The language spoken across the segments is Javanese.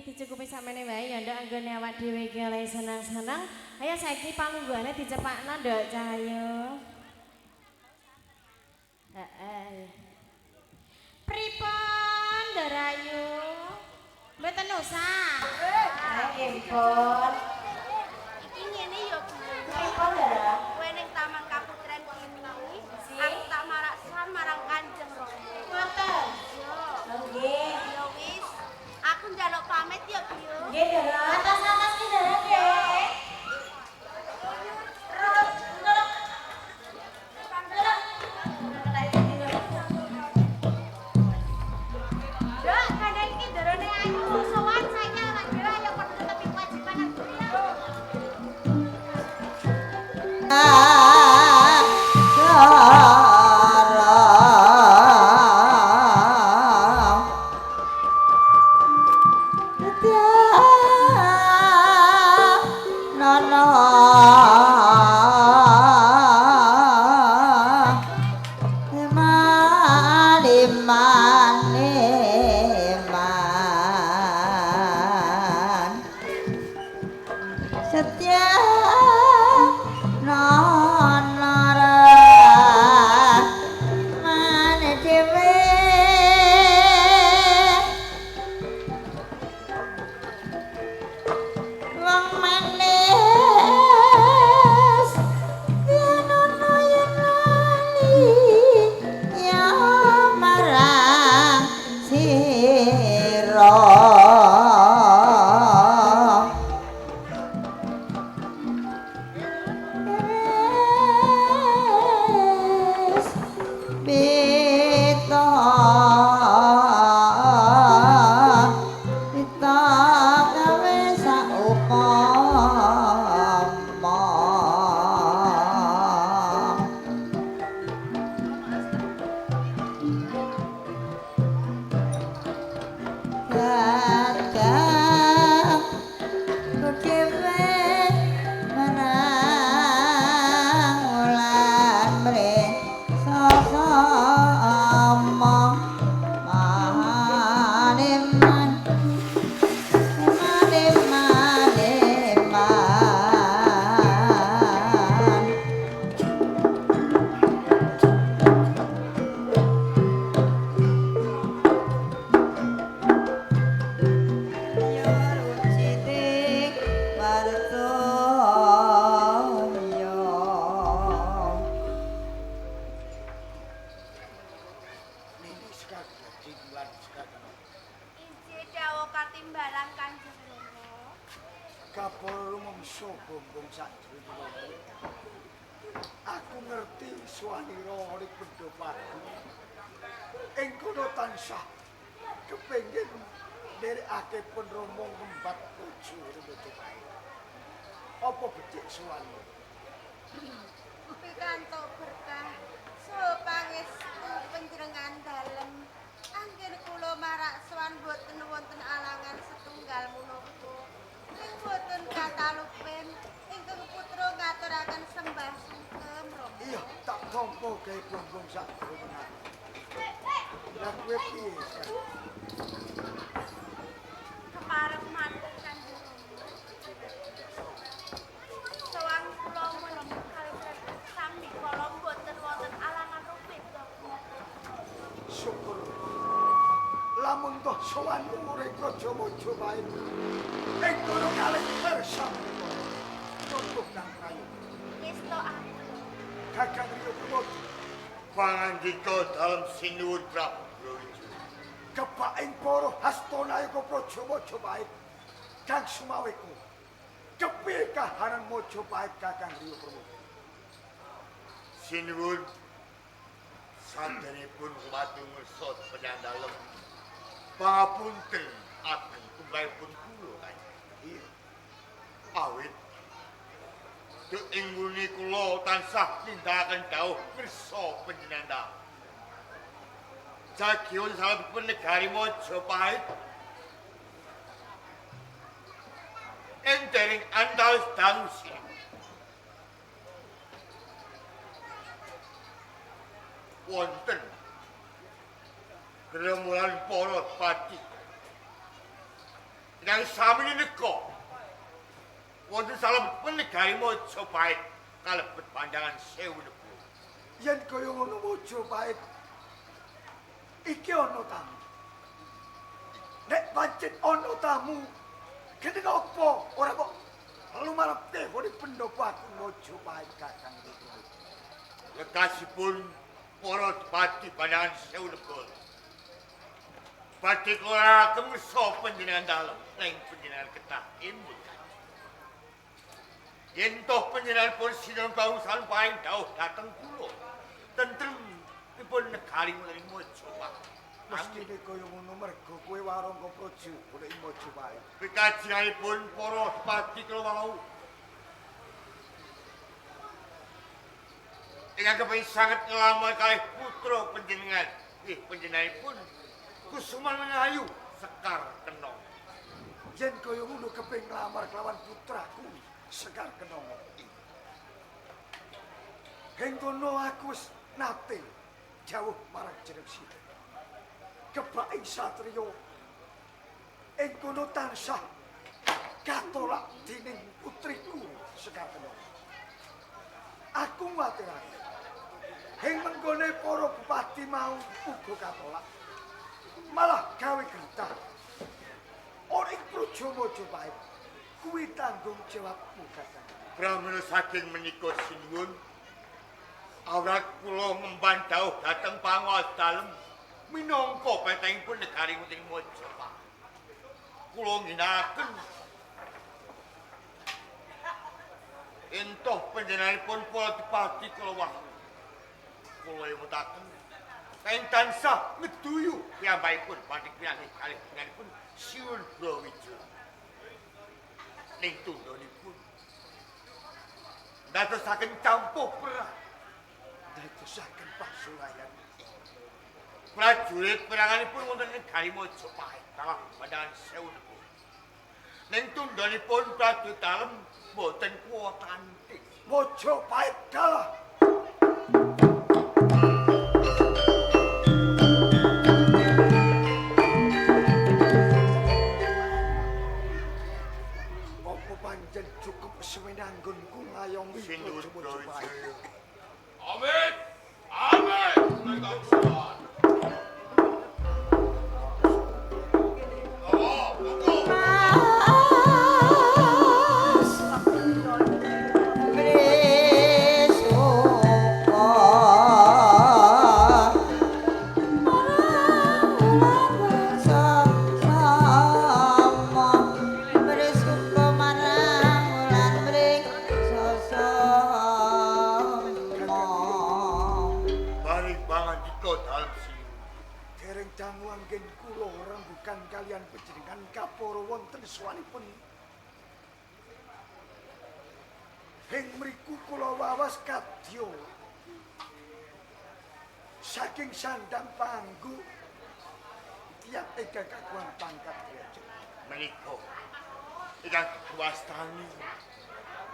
dicukupi sakmene wae ya ndak anggone awak dhewe iki oleh senang-senang. Ayo saiki pangunggahane dicepakno ndak Cahyo. Heeh. Pripun Ndarayu? Mboten usah. Nggih, Pun. Iki ngene ya, Bu. Pripun, Ndara? Kowe ning Taman Kaputren kene, aku tak maraksan marang Kanjeng Rama. Ngoten. Yo. Nggih. Ya wis, aku njaluk pamit ya, Bu. Nggih, Ndara. Atas-atas ki, Ndara, nggih. Dok, kadang iki ndarane ayu sowan saiki awak dhewe ayo padha netepi kewajiban aku ya. Setia Injih dawuh katimbalan Kanjeng Rama. Kapolo mangsa bombong sadurunge. Aku ngerti swanira ning pendopaku. Ing kono tansah kepengin nderekake pun Rama ngembat bojo remetu kae. Apa becik swanira? Pikantuk berkah supangestu panjenengan dalem. Anggen kula marak swan boten wonten alangan setunggal menapa. Ing boten katalupin ingkang putra ngaturaken sembah sugeng Rama. Iya, tak tampa gawe bombong sadurunge. Lah kowe piye? Kepareng matur Kanjeng Rama. Sawang kula menawi kaliyan sami kala boten wonten alangan rupit kok. Syukur. Lamun toh sowan urip Raja-Raja bae. Ing kono kalih kersa. Contoh kang rayu. Wis to aku. Kakang Rio Prabu. Pangandika dalam sinuwun Prabu Brawijaya. Kepaing para Hastonayaka Praja Majapahit kang sumaweku. Kepiye kahanan Majapahit Kakang Rio Prabu? Sinuwun santenipun kumatur ngersa penyandalem. Pangapunten ageng tunggalipun kula kanjeng. Iya. Awit ing nguni kula tansah nindakaken dawuh pirsa panjenengan. Jagiun salebetipun negari Majapahit entering antawis dangusi. Wonten gerumulan para pati Yang sami neka wonten salebetipun negari Majapahit kalebet pandangan sewu nebu. Yen kaya ngono Majapahit iki ana tamu. Nek pancen ana tamu, keneng apa ora kok lumarep tehone pendopo aku Majapahit Kakang iki. Lekasipun para pati pandangan sewu nebu. Pati kula kemso panjenengan dalem ning panjenengan ketah ilmu. Yen toh panjenengan pun sinau bangsan paling dawuh dhateng kula. Tentrem dipun negari menika Majapahit. Mestine kaya ngono mergo kowe warangka praja golek Majapahit. Pikajianipun para pati kula wau. Ingkang kepengin sanget nglamar kalih putra panjenengan. Panjenenganipun Kusuman Ayu Sekar Kenong. Yen kaya ngono kepengin nglamar kelawan putraku Sekar Kenong. Ing kono aku wis nate jauh marang jeneng sira. Kebaing satriya ing kono tansah katolak dening putriku Sekar Kenong. Aku maturake ing menggone para bupati mau uga katolak. Malah gawe gertah. Ora ing praja Majapahit. Kuwi tanggung jawabmu, Kakang. Brahmana saking menika sinuwun awrat kula ngemban dawuh dhateng panguwas dalem minangka petengipun negari wonten Majapahit. Kula nginaken entoh panjenenganipun pati kula wau. Kula yemutaken ing tansah ngeduyu piyambakipun panjenengan kalih panjenenganipun siun Brawijaya. Ning tundhonipun dadosaken campuh perang, dadosaken pasulayan. Prajurit peranganipun wonten negari Majapahit kalah pandangan sewu nebu. Ning tundhonipun prajurit dalem boten kuwatanti. Majapahit kalah. Apa pancen cukup sewenanggonku ngayomi Sinuwun Majapahit? Amin. Amin. Nangkapsan. Dereng dangu anggen kula rembugan kalian panjenengan kapara wonten swanipun. Ing mriku kula wawas kadya saking sandang panggu tiyang ingkang kagungan pangkat derajat. Menika ingkang kuwastani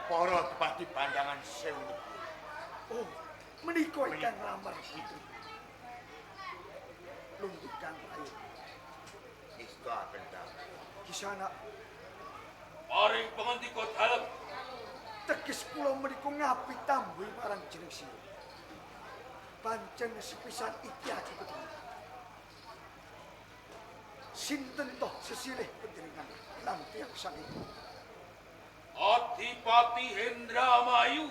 para bupati pandangan sewu. Oh, menika ingkang nglamar putri. Lumbukan rayu. Istaken ta. Kisana Paring pangandika dalem. tegis kula menika ngapi tambuhi marang jeneng sira. Pancen sepisan iki aku ketemu. Sinten toh sesilih panjenengan lan tiyang saking Adipati Hendramayu.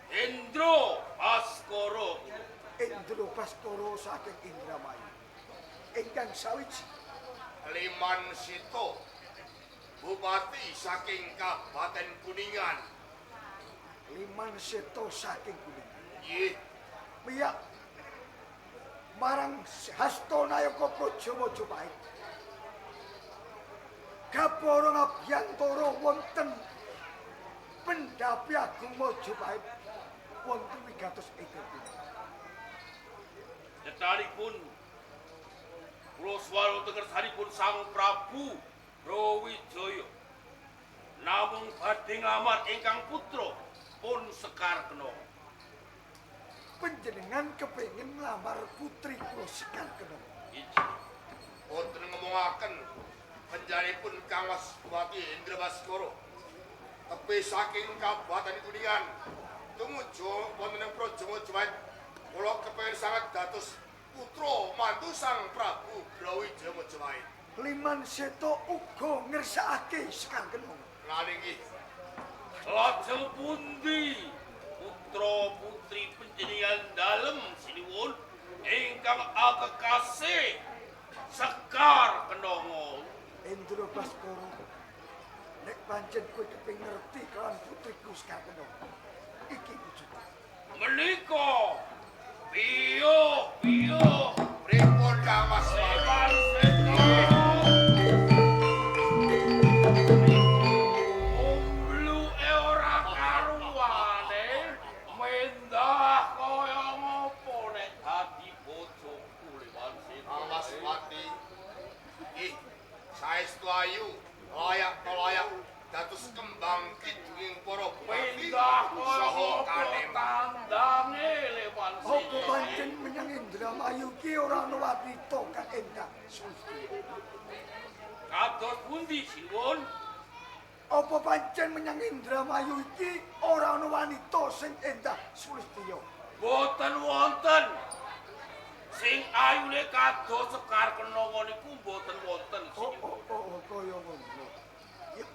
Hendra Baskara. Indra Baskara saking Indramayu. Ingkang sawiji Liman Sito Bupati saking Kabupaten Kuningan. Liman Seto saking Kuningan. Nggih, Miyak marang Hastonayaka Praja Majapahit. Kapara ngabiyantara wonten Pendapi Agung Majapahit wonten wigatos ingkang Cetaripun kula swara tengersanipun Sang Prabu Brawijaya. Namung badhe nglamar ingkang putra pun Sekar Kenong. panjenengan kepengin nglamar putri kula Sekar Kenong. Iji. wonten ngomongaken panjenenganipun Kang Waswati Indrabaskara tepi saking Kabupaten Kuningan tumuju wonten ing Praja Majapahit kula kepengin sanget dados putra mantu Sang Prabu Brawijaya Majapahit. Liman seto uga ngersakake Sekar Kenong. Lan inggih Lajeng pundi putra putri panjenengan dalem sinuwun ingkang akekasih Sekar Kenongo. Indra Baskara. Nek pancen kowe kepengin ngerti kelawan putriku Sekar Kenong. Iki wujude. Menika piyo pripun Kang Waswati? Lewan seto. Ombluke ora karuwane mendah kaya ngopo nek dadi bojoku Lewan seto. Kang Waswati nggih saestu ayu layak dados kembang kidunging para bupati Mendah kaya saha ngopo kanem. tandange Lewan Apa seto. pancen menyang Indramayu ki ora ana wanita kang endah Sulti? Kados pundi sinuwun? Apa pancen menyang Indramayu iki ora ana wanita sing endah Sulistya? Boten wonten. Sing ayune kados Sekar Kenongo niku boten wonten sinuwun. Kaya ngono. Ya,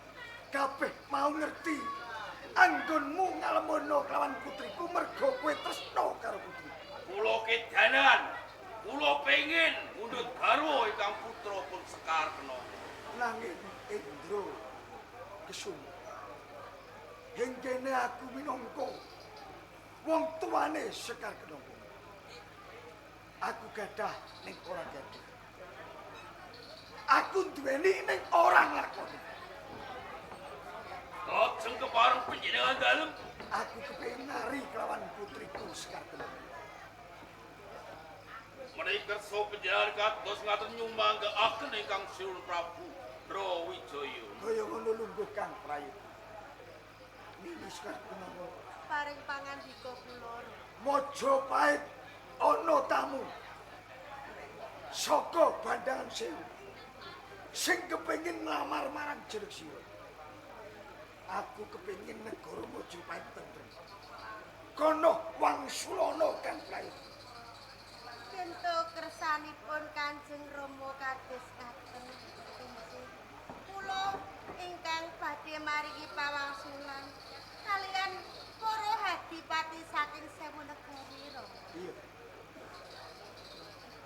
kabeh mau ngerti. Anggonmu ngalemono kelawan putriku mergo kowe tresna karo putriku. Kula kedanan, kula pengin mundhut garwa ingkang putra pun Sekar Kenongo. Nanging Indra Kesuma. Ing kene aku minangka wong tuane Sekar Kenongo. Aku gadah ning ora gadah. Aku duweni ning ora nglakoni. Lajeng kepareng panjenengan dalem Aku kepengin nari kelawan putriku Sekar Kenongo. menika so panjenengan kados ngaten nyumbanggaken ingkang Sinuwun Prabu Brawijaya. Kaya ngono lungguh Kang Prayoga. Nini Sekar Kenongo. Paring pangandika kula. Majapahit ana tamu saka Bandangan Sewu sing kepengin nglamar marang Jeleksira. Aku kepengin negara Majapahit tentrem. Kono Wangsulana Kang Prayoga. Pintu kersanipun Kanjeng Rama kados katen. Kula ingkang badhe maringi pawangsulan kalian para hadipati saking Sewu Negari Rama. Iya.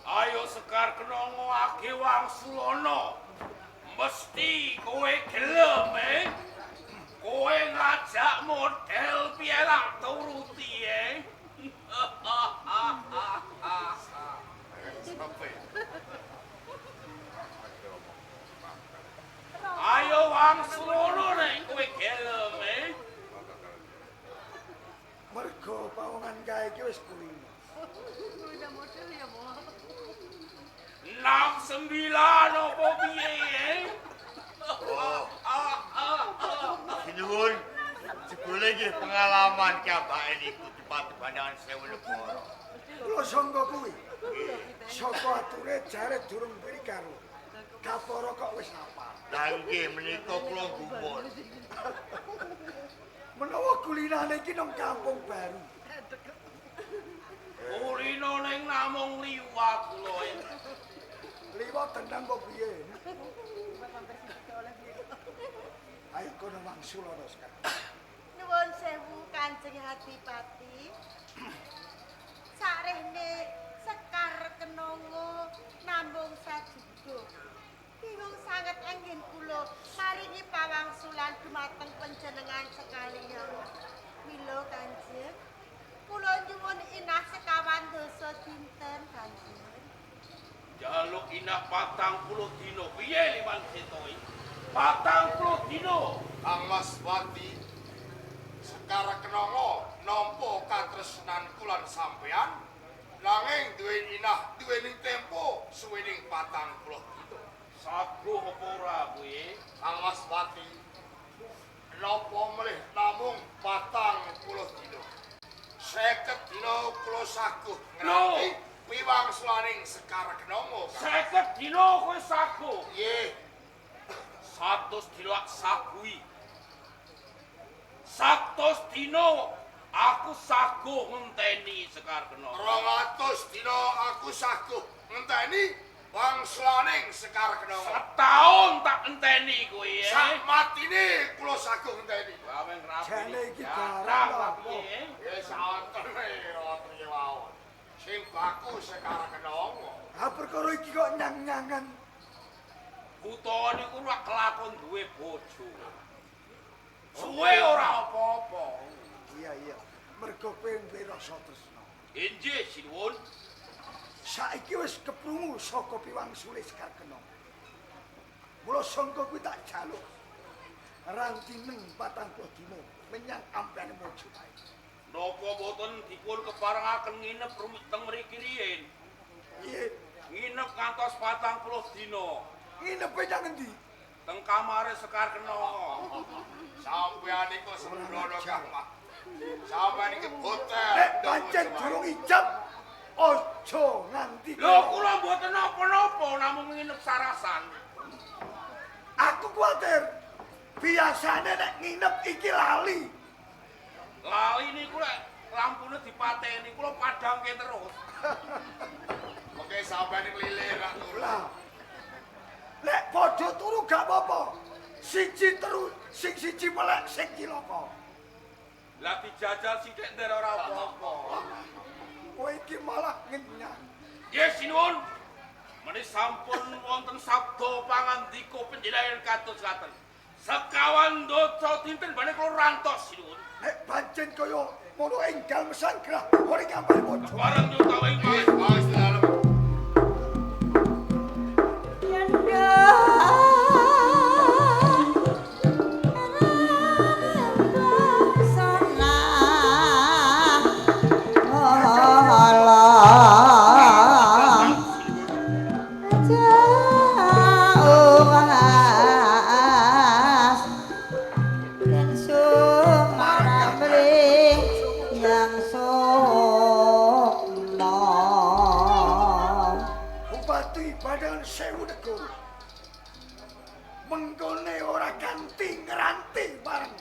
Ayo Sekar Kenongo age Wangsulana. Mesti kowe gelem, Kowe ngajak model piye lak turuti, Ayo Wangsulana nek kowe gelem, Mergo pawongan kae iki wis kulino. Udah model ya, Mo. 69 apa piye, Sinuwun jebule nggih pengalaman kiambake niku dipati Bandangan Sewu Negara. Kula sangka kuwi. Saka ature jare durung beri karo. Kapara kok wis apal. Lah nggih menika kula gumun. Menawa kulinane iki nang Kampung Baru. kulino ning namung liwat kula. Liwat tendang kok piye? Ayo kono Wangsulana sekarang. Nuwun sewu Kanjeng Adipati. Sarehne Sekar Kenongo namung sajuga. Bingung sanget anggen kula maringi pawangsulan dumateng panjenengan sekaliyan. Mila Kanjeng, kula nyuwun inah sekawan dasa dinten Kanjeng. Jaluk inah 40 dina piye Liman Setoi? 40 dina. Kang Waswati Sekar Kenongo nampa katresnan kula sampeyan nanging duweni tempo suwening 40 dina. Saguh apa ora kuwi? Kang Waswati napa melih namung 40 dina. 50 dina kula saguh nganti piwangsulaning Sekar Kenongo. 50 dina kowe saguh. Nggih. dina sagui. 100 dina aku saguh ngenteni Sekar Kena. 200 dina aku saguh ngenteni wangslaning Sekar Kena. Setahun tak ngenteni kowe ya. Sak matine kula saguh ngenteni. Gawen rapi. Jane iki Jarang barang apa apa? piye? Ya santene ngoten iki wae. Sing baku Sekar Kena. Ha perkara iki kok nyang-nyangan. Kutha niku ora kelakon duwe bojo. Suwe ora apa-apa. Iya. Mergo kowe duwe rasa tresna. Injih sinuwun. Saiki wis keprungu saka piwangsule Sekar Kena. Mula sangka kuwi tak jaluk. Rantineng 40 dina menyang ampene Mojopahit. Napa boten dipun keparengaken nginep rumit teng mriki riyin? Iya, Nginep ngantos 40 dina nginepe nang endi? teng kamare Sekar Kena. Sampeyan iku sembrono Kang. Sampeyan iki hotel. Nek pancen durung ijab, aja nganti. Lho kula mboten napa-napa namung nginep sarasan. Aku kuwatir biasane nek nginep iki lali. Lali niku lek lampune dipateni kula padangke terus. Oke sampeyan iki lilir rak turu. Lah. Nek padha turu gak apa-apa. Siji terus, sing siji melek sing cilaka. Lah dijajal sithik ndek ora apa-apa. Kowe iki malah ngenyang. Nggih sinuwun. Menika sampun wonten sabda pangandika panjenengan kados ngaten. Sekawan dosa dinten bane kula rantos sinuwun. Nek pancen kaya ngono enggal mesan grah ora ngampari bojo. Bareng yo tawe iki. Wis dalem. Bupati Badangan Sewu Negoro. Mengkone ora ganti ngranti bareng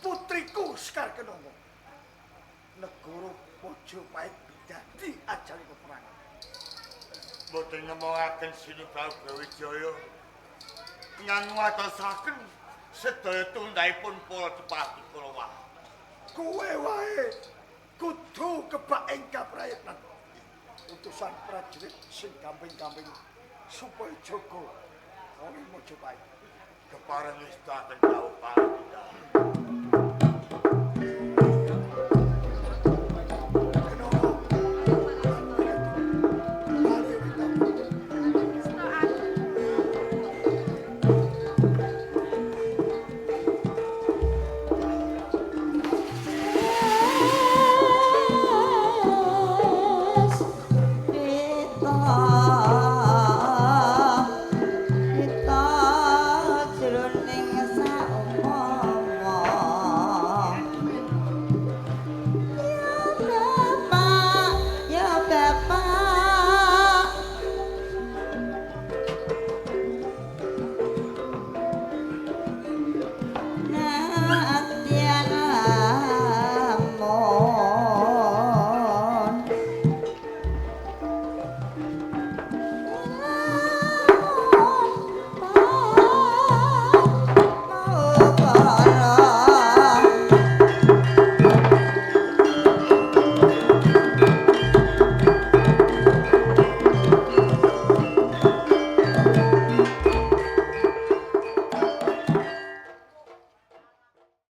putriku Sekar Kena. Negara Mojopahit dadi ajale peperangan. Mboten ngemongaken Sinu Prabu Wijaya. Nganwatosaken sedaya tundhaipun para dipati kula wau. Kowe wae kudu kebak ing kaprayitnan. Utusan prajurit sing gamping-gamping supaya jaga wong Mojopahit. Kepareng istaken dawuh panjenengan.